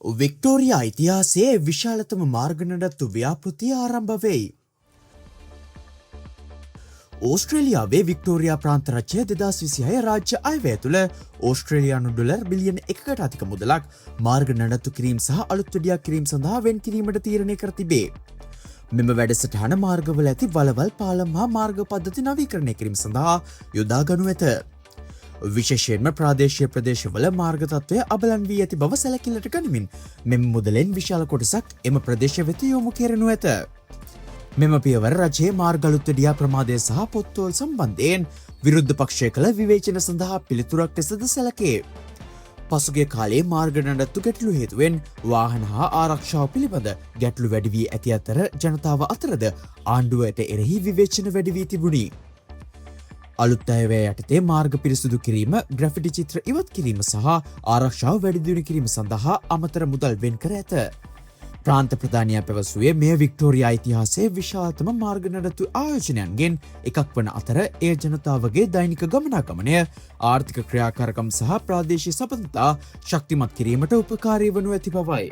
Victoria ඉතිහාසයේ විශාලතම මාර්ග නඩත්තු ව්‍යාපෘතිය ආරම්භ වෙයි. ඕස්ට්‍රේලියාවේ වික්ටෝරියා ප්‍රාන්ත රජය 2026 රාජ්‍ය අයවැය තුළ ඕස්ට්‍රේලියානු ඩොලර් බිලියන 1කට අධික මුදලක් මාර්ග නඩත්තු කිරීම සහ අලුත් වැඩියක් කිරීම සඳහා වෙන් කිරීමට තීරණය කර තිබේ. මෙම වැඩසටහන මාර්ගවල ඇති වලවල් පාලම් හා මාර්ග පද්ධති නවීකරණය කිරීම සඳහා යොදා ගනු ඇත. විශේෂයෙන්ම ප්‍රාදේශීය ප්‍රදේශවල මාර්ග තත්ත්වය අබලන් වී ඇති බව සැලකිල්ලට ගනිමින් මෙම මුදලෙන් විශාල කොටසක් එම ප්‍රදේශ වෙත යොමු කෙරෙනු ඇත. මෙම පියවර රජයේ මාර්ග අලුත් වැඩියා ප්‍රමාදය සහ පොත්වල සම්බන්ධයෙන් විරුද්ධ පක්ෂය කළ විවේචන සඳහා පිළිතුරක් ලෙසද සැලකේ. පසුගිය කාලයේ මාර්ග නඩත්තු ගැටලු හේතුවෙන් වාහන හා ආරක්ෂාව පිළිබඳ ගැටලු වැඩි වී ඇති අතර ජනතාව අතරද ආණ්ඩුවට එරෙහි විවේචන වැඩි වී තිබුණි. අලුත් අයවැය යටතේ මාර්ග පිරිසුදු කිරීම, ග්‍රැෆිටි චිත්‍ර ඉවත් කිරීම සහ ආරක්ෂාව වැඩි දියුණු කිරීම සඳහා අමතර මුදල් වෙන් කර ඇත. ප්‍රාන්ත ප්‍රධානියා පැවසුවේ මෙය වික්ටෝරියා ඉතිහාසයේ විශාලතම මාර්ග නඩත්තු ආයෝජනයන්ගෙන් එකක් වන අතර එය ජනතාවගේ දෛනික ගමනාගමනය, ආර්ථික ක්‍රියාකාරකම් සහ ප්‍රාදේශීය සබඳතා ශක්තිමත් කිරීමට උපකාරී වනු ඇති බවයි.